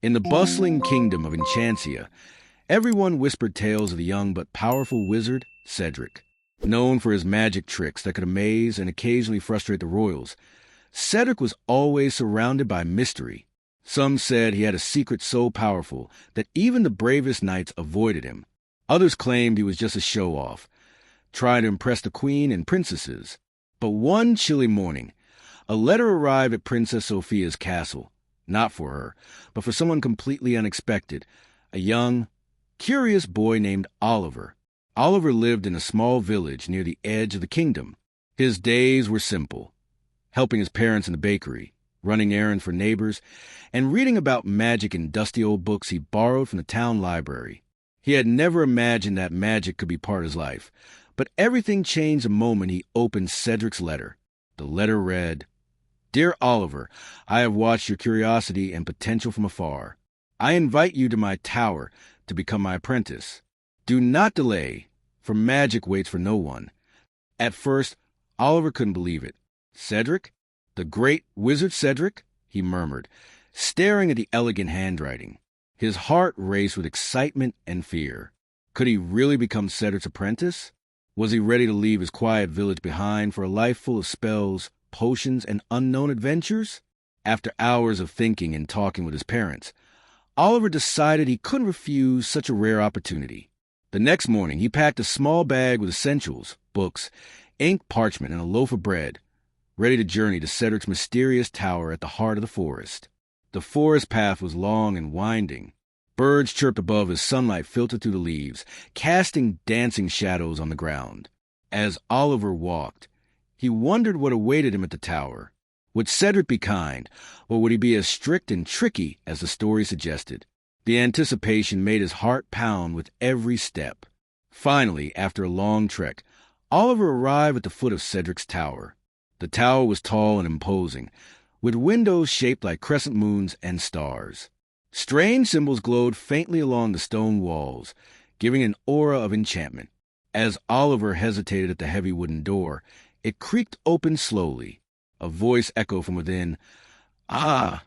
In the bustling kingdom of Enchantia, everyone whispered tales of the young but powerful wizard, Cedric. Known for his magic tricks that could amaze and occasionally frustrate the royals, Cedric was always surrounded by mystery. Some said he had a secret so powerful that even the bravest knights avoided him. Others claimed he was just a show-off, trying to impress the queen and princesses. But one chilly morning, a letter arrived at Princess Sofia's castle. Not for her, but for someone completely unexpected, a young, curious boy named Oliver. Oliver lived in a small village near the edge of the kingdom. His days were simple, helping his parents in the bakery, running errands for neighbors, and reading about magic in dusty old books he borrowed from the town library. He had never imagined that magic could be part of his life, but everything changed the moment he opened Cedric's letter. The letter read, "Dear Oliver, I have watched your curiosity and potential from afar. I invite you to my tower to become my apprentice. Do not delay, for magic waits for no one." At first, Oliver couldn't believe it. "Cedric? The great wizard Cedric?" he murmured, staring at the elegant handwriting. His heart raced with excitement and fear. Could he really become Cedric's apprentice? Was he ready to leave his quiet village behind for a life full of spells, potions, and unknown adventures? After hours of thinking and talking with his parents, Oliver decided he couldn't refuse such a rare opportunity. The next morning, he packed a small bag with essentials, books, ink, parchment, and a loaf of bread, ready to journey to Cedric's mysterious tower at the heart of the forest. The forest path was long and winding. Birds chirped above as sunlight filtered through the leaves, casting dancing shadows on the ground. As Oliver walked, he wondered what awaited him at the tower. Would Cedric be kind, or would he be as strict and tricky as the story suggested? The anticipation made his heart pound with every step. Finally, after a long trek, Oliver arrived at the foot of Cedric's tower. The tower was tall and imposing, with windows shaped like crescent moons and stars. Strange symbols glowed faintly along the stone walls, giving an aura of enchantment. As Oliver hesitated at the heavy wooden door, it creaked open slowly. A voice echoed from within. "Ah,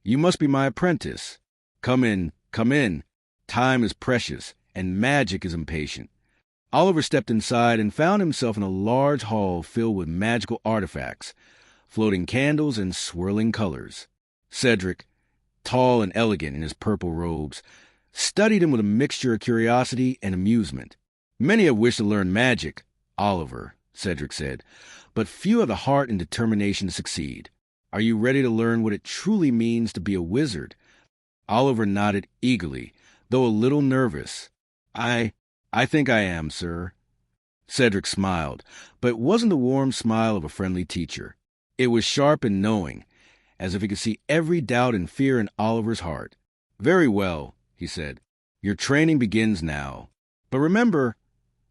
you must be my apprentice. Come in, come in. Time is precious, and magic is impatient." Oliver stepped inside and found himself in a large hall filled with magical artifacts, floating candles and swirling colors. Cedric, tall and elegant in his purple robes, studied him with a mixture of curiosity and amusement. "Many have wished to learn magic, Oliver," Cedric said, "but few have the heart and determination to succeed. Are you ready to learn what it truly means to be a wizard?" Oliver nodded eagerly, though a little nervous. I think I am, sir." Cedric smiled, but it wasn't the warm smile of a friendly teacher. It was sharp and knowing, as if he could see every doubt and fear in Oliver's heart. "Very well," he said. "Your training begins now. But remember,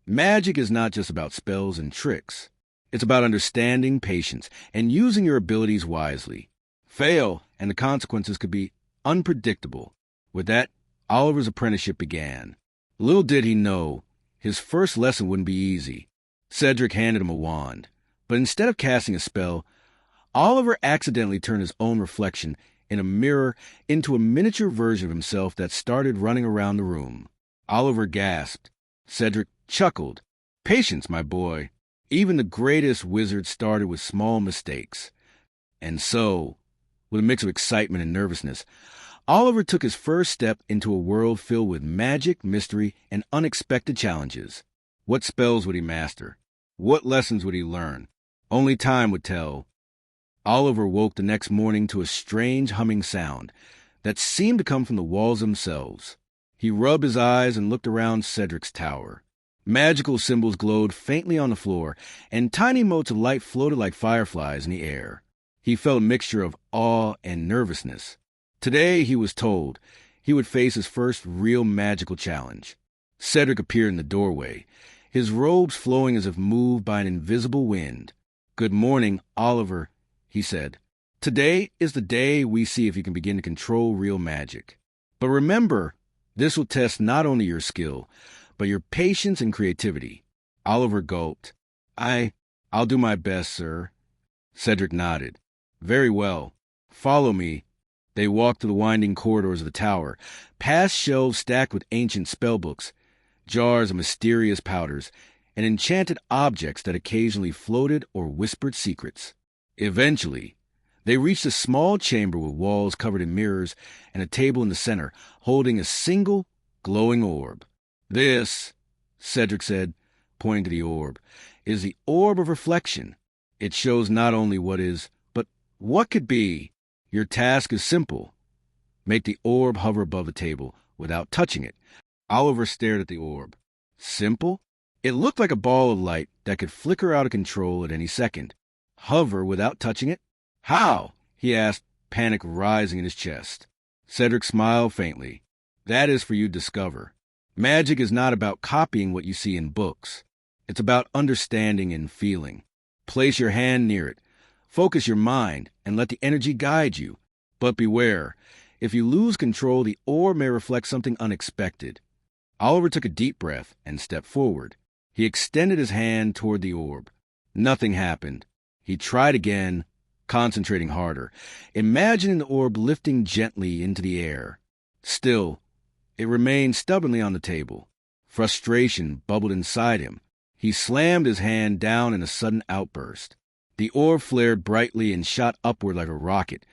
magic is not just about spells and tricks. It's about understanding, patience, and using your abilities wisely. Fail, and the consequences could be unpredictable." With that, Oliver's apprenticeship began. Little did he know, his first lesson wouldn't be easy. Cedric handed him a wand, but instead of casting a spell, Oliver accidentally turned his own reflection in a mirror into a miniature version of himself that started running around the room. Oliver gasped. Cedric chuckled. "Patience, my boy. Even the greatest wizards started with small mistakes." And so, with a mix of excitement and nervousness, Oliver took his first step into a world filled with magic, mystery, and unexpected challenges. What spells would he master? What lessons would he learn? Only time would tell. Oliver woke the next morning to a strange humming sound that seemed to come from the walls themselves. He rubbed his eyes and looked around Cedric's tower. Magical symbols glowed faintly on the floor, and tiny motes of light floated like fireflies in the air. He felt a mixture of awe and nervousness. Today, he was told, he would face his first real magical challenge. Cedric appeared in the doorway, his robes flowing as if moved by an invisible wind. "Good morning, Oliver," he said. "Today is the day we see if you can begin to control real magic. But remember, this will test not only your skill, but your patience and creativity." Oliver gulped. I'll do my best, sir." Cedric nodded. "Very well. Follow me." They walked through the winding corridors of the tower, past shelves stacked with ancient spellbooks, jars of mysterious powders, and enchanted objects that occasionally floated or whispered secrets. Eventually, they reached a small chamber with walls covered in mirrors and a table in the center holding a single glowing orb. "This," Cedric said, pointing to the orb, "is the orb of reflection. It shows not only what is, but what could be. Your task is simple. Make the orb hover above the table without touching it." Oliver stared at the orb. Simple? It looked like a ball of light that could flicker out of control at any second. Hover without touching it? How? He asked, panic rising in his chest. Cedric smiled faintly. "That is for you to discover. Magic is not about copying what you see in books. It's about understanding and feeling. Place your hand near it. Focus your mind and let the energy guide you. But beware, if you lose control, the orb may reflect something unexpected." Oliver took a deep breath and stepped forward. He extended his hand toward the orb. Nothing happened. He tried again, concentrating harder, imagining the orb lifting gently into the air. Still, it remained stubbornly on the table. Frustration bubbled inside him. He slammed his hand down in a sudden outburst. The orb flared brightly and shot upward like a rocket,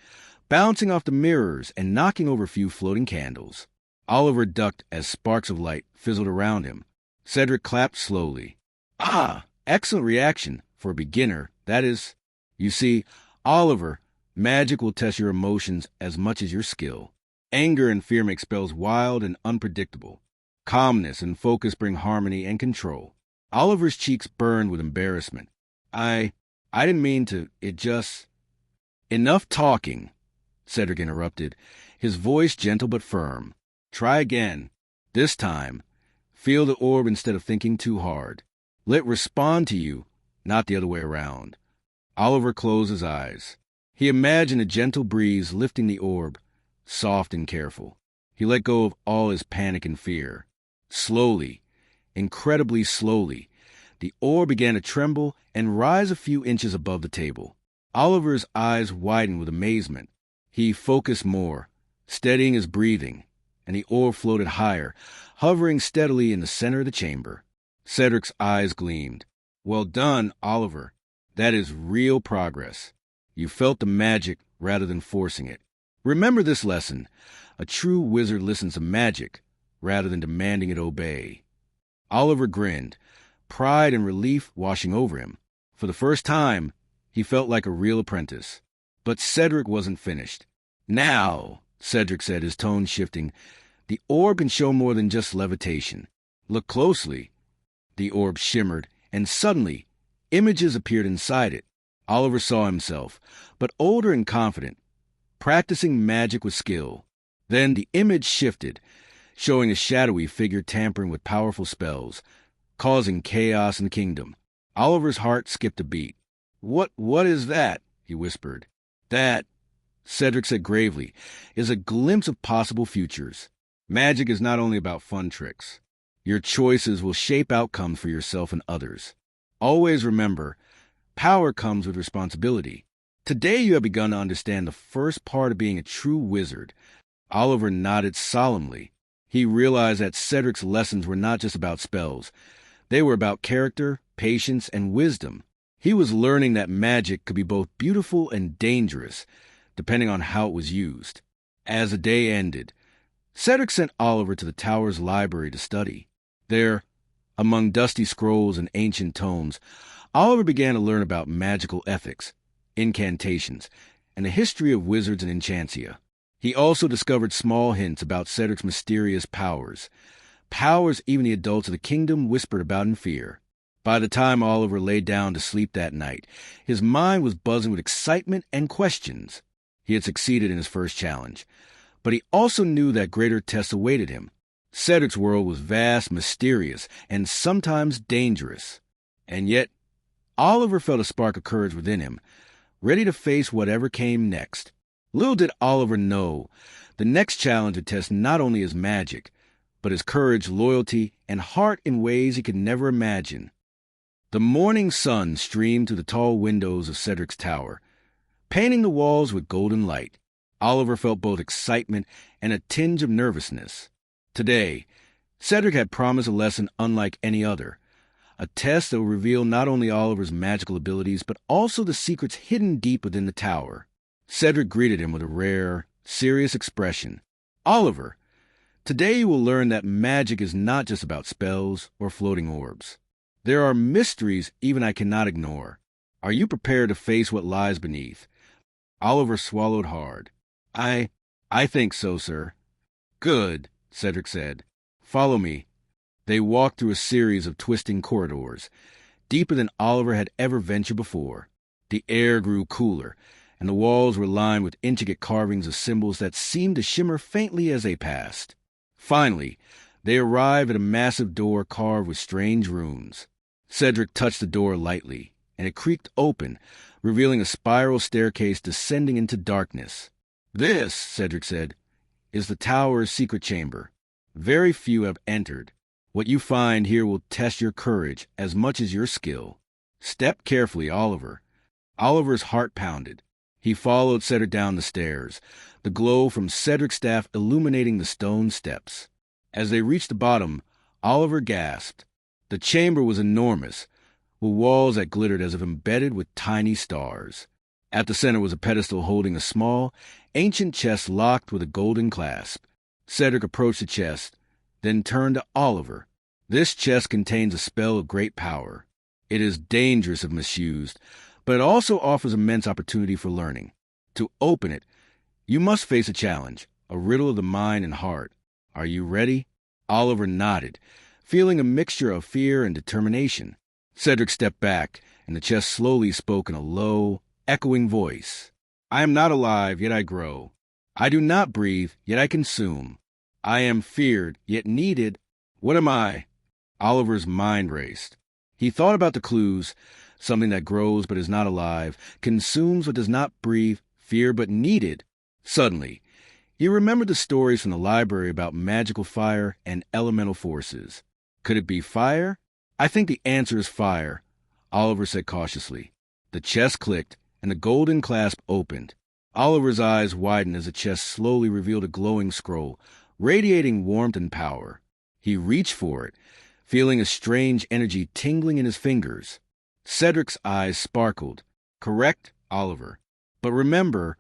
bouncing off the mirrors and knocking over a few floating candles. Oliver ducked as sparks of light fizzled around him. Cedric clapped slowly. "Ah, excellent reaction for a beginner, that is. You see, Oliver, magic will test your emotions as much as your skill. Anger and fear make spells wild and unpredictable. Calmness and focus bring harmony and control." Oliver's cheeks burned with embarrassment. I didn't mean to, it just..." "Enough talking," Cedric interrupted, his voice gentle but firm. "Try again. This time, feel the orb instead of thinking too hard. Let it respond to you, not the other way around." Oliver closed his eyes. He imagined a gentle breeze lifting the orb, soft and careful. He let go of all his panic and fear. Slowly, incredibly slowly, the orb began to tremble and rise a few inches above the table. Oliver's eyes widened with amazement. He focused more, steadying his breathing, and the orb floated higher, hovering steadily in the center of the chamber. Cedric's eyes gleamed. "Well done, Oliver. That is real progress. You felt the magic rather than forcing it. Remember this lesson. A true wizard listens to magic rather than demanding it obey." Oliver grinned, pride and relief washing over him. For the first time, he felt like a real apprentice. But Cedric wasn't finished. "Now," Cedric said, his tone shifting, "the orb can show more than just levitation. Look closely." The orb shimmered, and suddenly, images appeared inside it. Oliver saw himself, but older and confident, practicing magic with skill. Then the image shifted, showing a shadowy figure tampering with powerful spells, causing chaos in the kingdom. Oliver's heart skipped a beat. What is that?" he whispered. "That," Cedric said gravely, "is a glimpse of possible futures. Magic is not only about fun tricks. Your choices will shape outcomes for yourself and others. Always remember, power comes with responsibility. Today you have begun to understand the first part of being a true wizard." Oliver nodded solemnly. He realized that Cedric's lessons were not just about spells. They were about character, patience, and wisdom. He was learning that magic could be both beautiful and dangerous, depending on how it was used. As the day ended, Cedric sent Oliver to the tower's library to study. There, among dusty scrolls and ancient tomes, Oliver began to learn about magical ethics, incantations, and the history of wizards and enchantia. He also discovered small hints about Cedric's mysterious powers even the adults of the kingdom whispered about in fear. By the time Oliver lay down to sleep that night, his mind was buzzing with excitement and questions. He had succeeded in his first challenge, but he also knew that greater tests awaited him. Cedric's world was vast, mysterious, and sometimes dangerous. And yet, Oliver felt a spark of courage within him, ready to face whatever came next. Little did Oliver know, the next challenge would test not only his magic, but his courage, loyalty, and heart in ways he could never imagine. The morning sun streamed through the tall windows of Cedric's tower, painting the walls with golden light. Oliver felt both excitement and a tinge of nervousness. Today, Cedric had promised a lesson unlike any other, a test that would reveal not only Oliver's magical abilities, but also the secrets hidden deep within the tower. Cedric greeted him with a rare, serious expression. "Oliver, today you will learn that magic is not just about spells or floating orbs. There are mysteries even I cannot ignore. Are you prepared to face what lies beneath?" Oliver swallowed hard. I think so, sir." "Good," Cedric said. "Follow me." They walked through a series of twisting corridors, deeper than Oliver had ever ventured before. The air grew cooler, and the walls were lined with intricate carvings of symbols that seemed to shimmer faintly as they passed. Finally, they arrived at a massive door carved with strange runes. Cedric touched the door lightly, and it creaked open, revealing a spiral staircase descending into darkness. "This," Cedric said, "is the tower's secret chamber. Very few have entered. What you find here will test your courage as much as your skill. Step carefully, Oliver." Oliver's heart pounded. He followed Cedric down the stairs, the glow from Cedric's staff illuminating the stone steps. As they reached the bottom, Oliver gasped. The chamber was enormous, with walls that glittered as if embedded with tiny stars. At the center was a pedestal holding a small, ancient chest locked with a golden clasp. Cedric approached the chest, then turned to Oliver. "This chest contains a spell of great power. It is dangerous if misused, but it also offers immense opportunity for learning. To open it, you must face a challenge, a riddle of the mind and heart. Are you ready?" Oliver nodded, feeling a mixture of fear and determination. Cedric stepped back, and the chest slowly spoke in a low, echoing voice. "I am not alive, yet I grow. I do not breathe, yet I consume. I am feared, yet needed. What am I?" Oliver's mind raced. He thought about the clues: something that grows but is not alive, consumes but does not breathe, feared but needed. Suddenly, he remembered the stories from the library about magical fire and elemental forces. Could it be fire? "I think the answer is fire," Oliver said cautiously. The chest clicked, and the golden clasp opened. Oliver's eyes widened as the chest slowly revealed a glowing scroll, radiating warmth and power. He reached for it, feeling a strange energy tingling in his fingers. Cedric's eyes sparkled. "Correct, Oliver. But remember,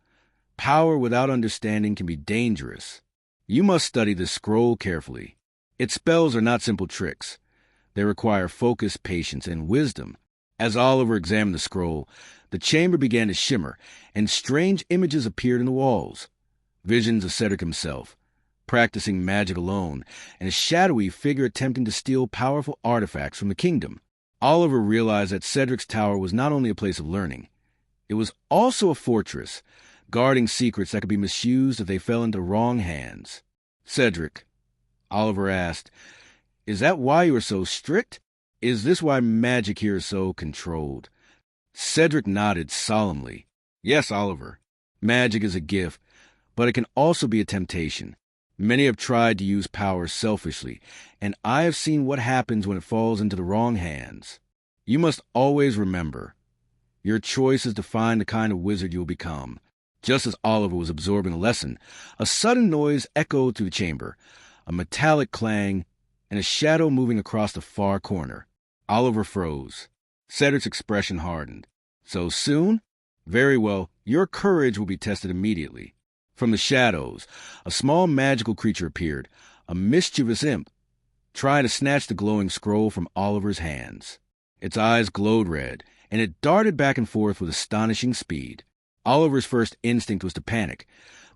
power without understanding can be dangerous. You must study this scroll carefully. Its spells are not simple tricks. They require focus, patience, and wisdom." As Oliver examined the scroll, the chamber began to shimmer, and strange images appeared in the walls. Visions of Cedric himself, practicing magic alone, and a shadowy figure attempting to steal powerful artifacts from the kingdom. Oliver realized that Cedric's tower was not only a place of learning, it was also a fortress, guarding secrets that could be misused if they fell into wrong hands. "Cedric," Oliver asked, "is that why you are so strict? Is this why magic here is so controlled?" Cedric nodded solemnly. "Yes, Oliver. Magic is a gift, but it can also be a temptation. Many have tried to use power selfishly, and I have seen what happens when it falls into the wrong hands. You must always remember, your choice is to find the kind of wizard you'll become." Just as Oliver was absorbing a lesson, a sudden noise echoed through the chamber, a metallic clang, and a shadow moving across the far corner. Oliver froze. Cedric's expression hardened. "So soon? Very well, your courage will be tested immediately." From the shadows, a small magical creature appeared, a mischievous imp, trying to snatch the glowing scroll from Oliver's hands. Its eyes glowed red, and it darted back and forth with astonishing speed. Oliver's first instinct was to panic,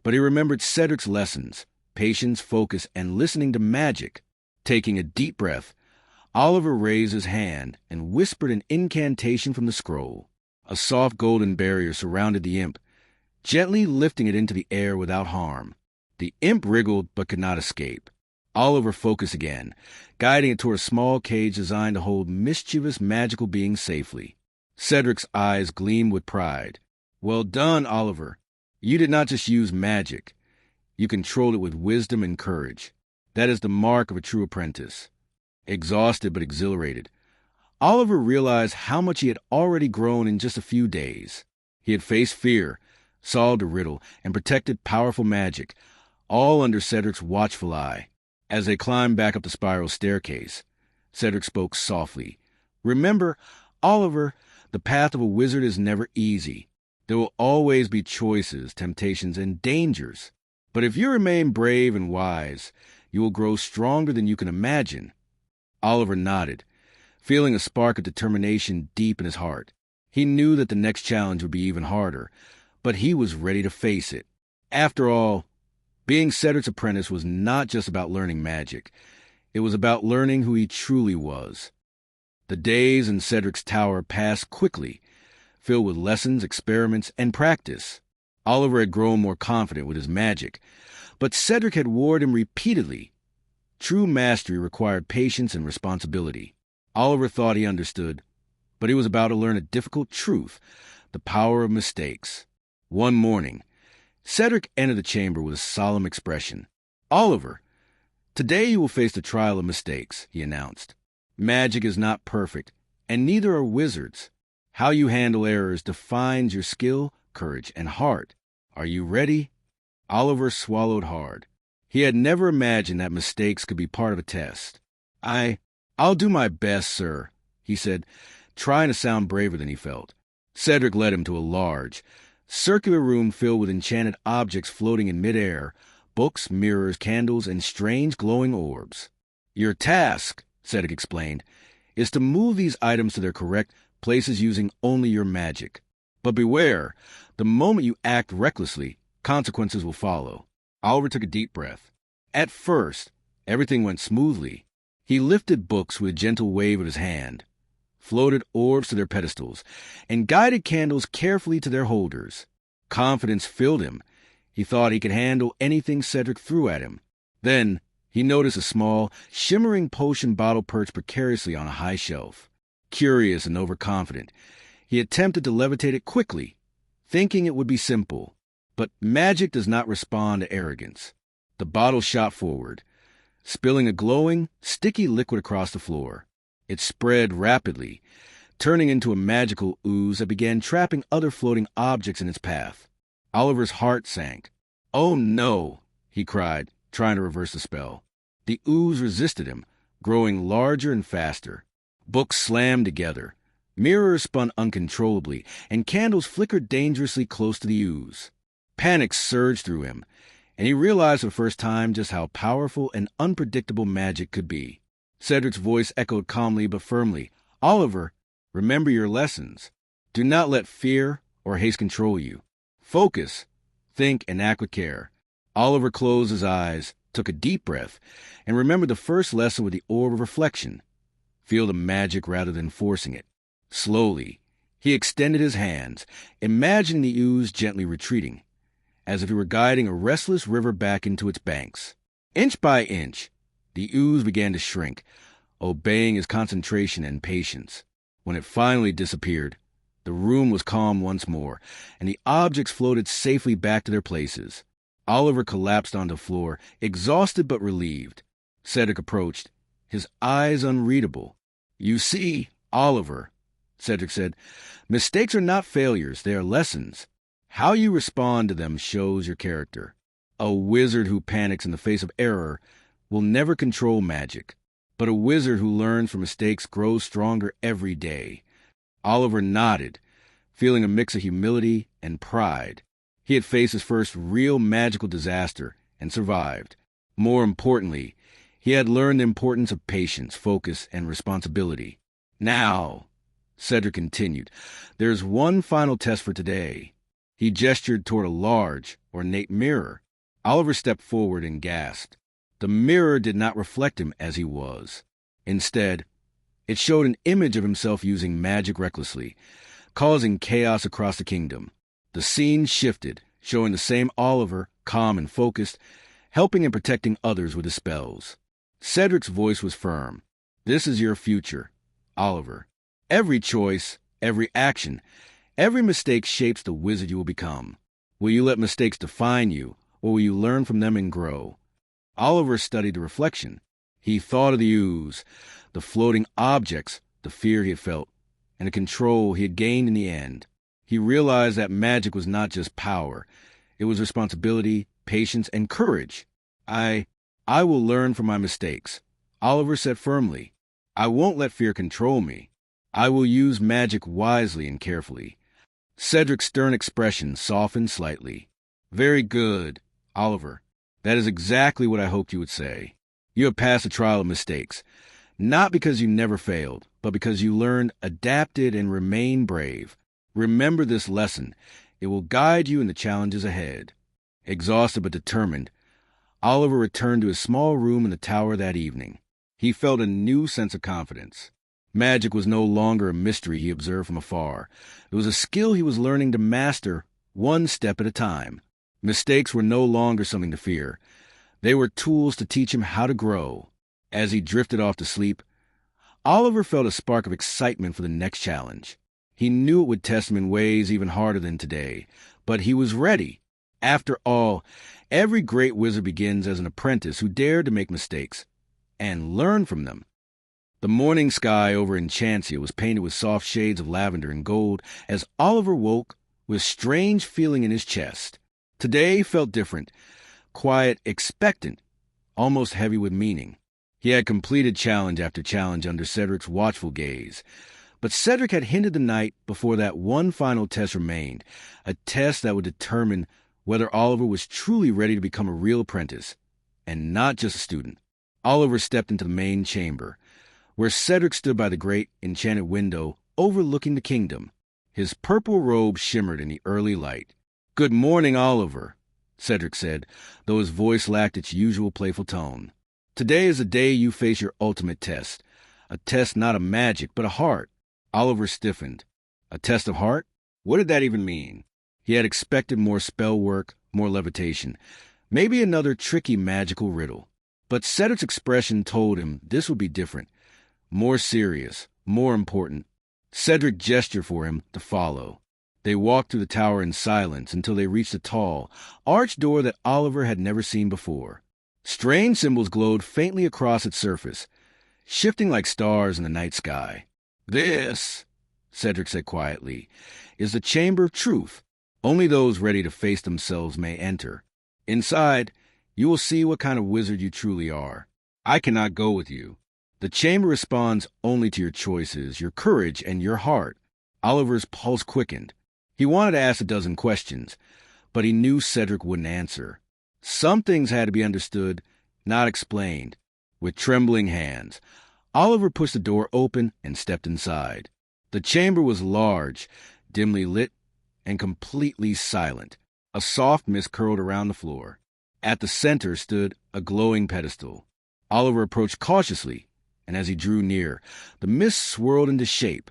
but he remembered Cedric's lessons: patience, focus, and listening to magic. Taking a deep breath, Oliver raised his hand and whispered an incantation from the scroll. A soft golden barrier surrounded the imp, gently lifting it into the air without harm. The imp wriggled but could not escape. Oliver focused again, guiding it toward a small cage designed to hold mischievous magical beings safely. Cedric's eyes gleamed with pride. "Well done, Oliver. You did not just use magic. You controlled it with wisdom and courage. That is the mark of a true apprentice." Exhausted but exhilarated, Oliver realized how much he had already grown in just a few days. He had faced fear, solved a riddle, and protected powerful magic, all under Cedric's watchful eye. As they climbed back up the spiral staircase, Cedric spoke softly. "Remember, Oliver, the path of a wizard is never easy. There will always be choices, temptations, and dangers. But if you remain brave and wise, you will grow stronger than you can imagine." Oliver nodded, feeling a spark of determination deep in his heart. He knew that the next challenge would be even harder, but he was ready to face it. After all, being Cedric's apprentice was not just about learning magic. It was about learning who he truly was. The days in Cedric's tower passed quickly, filled with lessons, experiments, and practice. Oliver had grown more confident with his magic, but Cedric had warned him repeatedly. True mastery required patience and responsibility. Oliver thought he understood, but he was about to learn a difficult truth, the power of mistakes. One morning, Cedric entered the chamber with a solemn expression. "Oliver, today you will face the trial of mistakes," he announced. "Magic is not perfect, and neither are wizards. How you handle errors defines your skill, courage, and heart. Are you ready?" Oliver swallowed hard. He had never imagined that mistakes could be part of a test. I'll do my best, sir," he said, trying to sound braver than he felt. Cedric led him to a large, circular room filled with enchanted objects floating in midair, books, mirrors, candles, and strange glowing orbs. "Your task," Cedric explained, "is to move these items to their correct places using only your magic. But beware, the moment you act recklessly, consequences will follow." Oliver took a deep breath. At first, everything went smoothly. He lifted books with a gentle wave of his hand, floated orbs to their pedestals, and guided candles carefully to their holders. Confidence filled him. He thought he could handle anything Cedric threw at him. Then he noticed a small, shimmering potion bottle perched precariously on a high shelf. Curious and overconfident, he attempted to levitate it quickly, thinking it would be simple. But magic does not respond to arrogance. The bottle shot forward, spilling a glowing, sticky liquid across the floor. It spread rapidly, turning into a magical ooze that began trapping other floating objects in its path. Oliver's heart sank. "Oh no!" he cried, trying to reverse the spell. The ooze resisted him, growing larger and faster. Books slammed together, mirrors spun uncontrollably, and candles flickered dangerously close to the ooze. Panic surged through him, and he realized for the first time just how powerful and unpredictable magic could be. Cedric's voice echoed calmly but firmly. "Oliver, remember your lessons. Do not let fear or haste control you. Focus, think, and act with care." Oliver closed his eyes, took a deep breath, and remembered the first lesson with the orb of reflection. Feel the magic rather than forcing it. Slowly, he extended his hands, imagining the ooze gently retreating, as if he were guiding a restless river back into its banks. Inch by inch, the ooze began to shrink, obeying his concentration and patience. When it finally disappeared, the room was calm once more, and the objects floated safely back to their places. Oliver collapsed onto the floor, exhausted but relieved. Cedric approached, his eyes unreadable. "You see, Oliver," Cedric said, "mistakes are not failures, they are lessons. How you respond to them shows your character. A wizard who panics in the face of error will never control magic, but a wizard who learns from mistakes grows stronger every day." Oliver nodded, feeling a mix of humility and pride. He had faced his first real magical disaster and survived. More importantly, he had learned the importance of patience, focus, and responsibility. "Now," Cedric continued, "there's one final test for today." He gestured toward a large, ornate mirror. Oliver stepped forward and gasped. The mirror did not reflect him as he was. Instead, it showed an image of himself using magic recklessly, causing chaos across the kingdom. The scene shifted, showing the same Oliver, calm and focused, helping and protecting others with his spells. Cedric's voice was firm. "This is your future, Oliver. Every choice, every action, every mistake shapes the wizard you will become. Will you let mistakes define you, or will you learn from them and grow?" Oliver studied the reflection. He thought of the ooze, the floating objects, the fear he had felt, and the control he had gained in the end. He realized that magic was not just power. It was responsibility, patience, and courage. I will learn from my mistakes, Oliver said firmly. I won't let fear control me. I will use magic wisely and carefully. Cedric's stern expression softened slightly. Very good, Oliver. That is exactly what I hoped you would say. You have passed a trial of mistakes, not because you never failed, but because you learned, adapted, and remained brave. Remember this lesson. It will guide you in the challenges ahead. Exhausted but determined, Oliver returned to his small room in the tower that evening. He felt a new sense of confidence. Magic was no longer a mystery he observed from afar. It was a skill he was learning to master one step at a time. Mistakes were no longer something to fear. They were tools to teach him how to grow. As he drifted off to sleep, Oliver felt a spark of excitement for the next challenge. He knew it would test him in ways even harder than today, but he was ready. After all, every great wizard begins as an apprentice who dared to make mistakes and learn from them. The morning sky over Enchantia was painted with soft shades of lavender and gold as Oliver woke with a strange feeling in his chest. Today felt different, quiet, expectant, almost heavy with meaning. He had completed challenge after challenge under Cedric's watchful gaze. But Cedric had hinted the night before that one final test remained, a test that would determine whether Oliver was truly ready to become a real apprentice, and not just a student. Oliver stepped into the main chamber, where Cedric stood by the great enchanted window overlooking the kingdom. His purple robe shimmered in the early light. "Good morning, Oliver," Cedric said, though his voice lacked its usual playful tone. "Today is the day you face your ultimate test. A test not of magic, but of heart." Oliver stiffened. A test of heart? What did that even mean? He had expected more spell work, more levitation, maybe another tricky magical riddle. But Cedric's expression told him this would be different, more serious, more important. Cedric gestured for him to follow. They walked through the tower in silence until they reached a tall, arched door that Oliver had never seen before. Strange symbols glowed faintly across its surface, shifting like stars in the night sky. "This," Cedric said quietly, "is the Chamber of Truth. Only those ready to face themselves may enter. Inside, you will see what kind of wizard you truly are. I cannot go with you. The Chamber responds only to your choices, your courage, and your heart." Oliver's pulse quickened. He wanted to ask a dozen questions, but he knew Cedric wouldn't answer. Some things had to be understood, not explained. With trembling hands, Oliver pushed the door open and stepped inside. The chamber was large, dimly lit, and completely silent. A soft mist curled around the floor. At the center stood a glowing pedestal. Oliver approached cautiously, and as he drew near, the mist swirled into shape,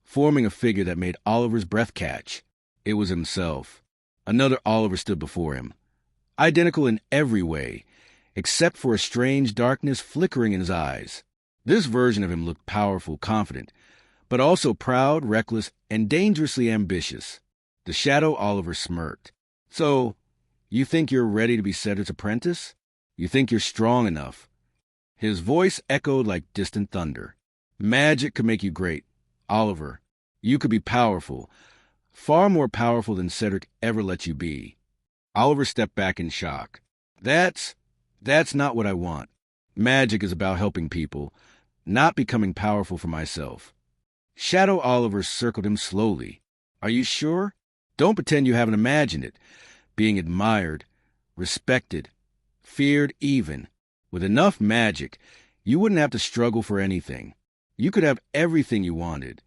forming a figure that made Oliver's breath catch. It was himself. Another Oliver stood before him, identical in every way, except for a strange darkness flickering in his eyes. This version of him looked powerful, confident, but also proud, reckless, and dangerously ambitious. The shadow Oliver smirked. "So, you think you're ready to be Cedric's apprentice? You think you're strong enough?" His voice echoed like distant thunder. "Magic could make you great, Oliver. You could be powerful, far more powerful than Cedric ever let you be." Oliver stepped back in shock. That's not what I want. Magic is about helping people, not becoming powerful for myself." Shadow Oliver circled him slowly. "Are you sure? Don't pretend you haven't imagined it. Being admired, respected, feared even. With enough magic, you wouldn't have to struggle for anything. You could have everything you wanted."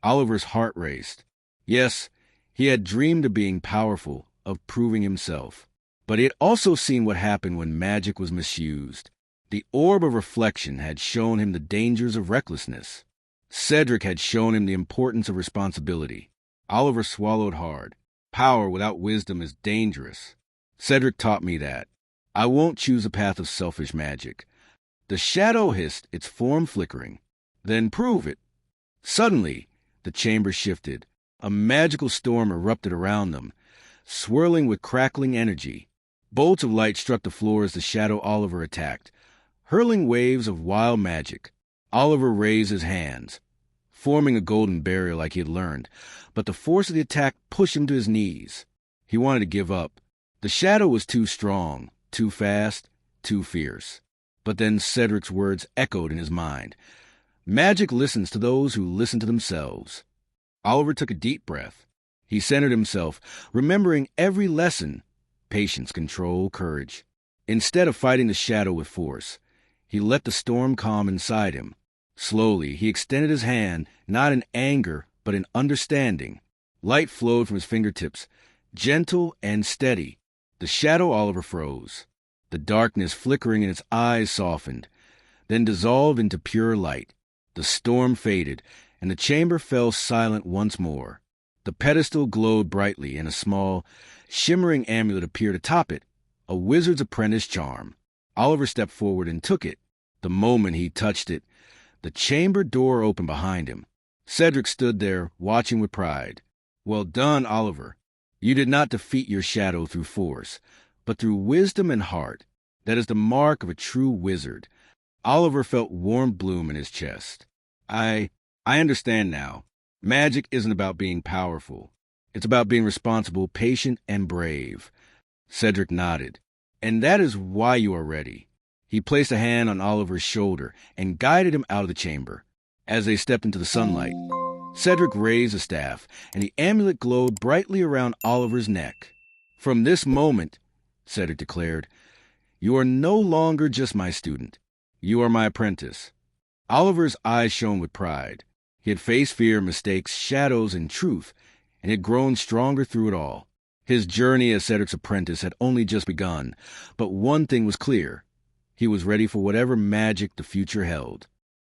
Oliver's heart raced. Yes, he had dreamed of being powerful, of proving himself. But he had also seen what happened when magic was misused. The orb of reflection had shown him the dangers of recklessness. Cedric had shown him the importance of responsibility. Oliver swallowed hard. Power without wisdom is dangerous. Cedric taught me that. I won't choose a path of selfish magic. The shadow hissed, its form flickering. "Then prove it." Suddenly, the chamber shifted. A magical storm erupted around them, swirling with crackling energy. Bolts of light struck the floor as the shadow Oliver attacked, hurling waves of wild magic. Oliver raised his hands. forming a golden barrier like he had learned, but the force of the attack pushed him to his knees. He wanted to give up. The shadow was too strong, too fast, too fierce. But then Cedric's words echoed in his mind. Magic listens to those who listen to themselves. Oliver took a deep breath. He centered himself, remembering every lesson: patience, control, courage. Instead of fighting the shadow with force, he let the storm calm inside him. Slowly, he extended his hand, not in anger, but in understanding. Light flowed from his fingertips, gentle and steady. The shadow Oliver froze. The darkness flickering in its eyes softened, then dissolved into pure light. The storm faded, and the chamber fell silent once more. The pedestal glowed brightly, and a small, shimmering amulet appeared atop it, a wizard's apprentice charm. Oliver stepped forward and took it. The moment he touched it, the chamber door opened behind him. Cedric stood there, watching with pride. Well done, Oliver. You did not defeat your shadow through force, but through wisdom and heart. That is the mark of a true wizard. Oliver felt warm bloom in his chest. I understand now. Magic isn't about being powerful. It's about being responsible, patient, and brave. Cedric nodded. And that is why you are ready. He placed a hand on Oliver's shoulder and guided him out of the chamber. As they stepped into the sunlight, Cedric raised the staff, and the amulet glowed brightly around Oliver's neck. From this moment, Cedric declared, you are no longer just my student. You are my apprentice. Oliver's eyes shone with pride. He had faced fear, mistakes, shadows, and truth, and had grown stronger through it all. His journey as Cedric's apprentice had only just begun, but one thing was clear. He was ready for whatever magic the future held.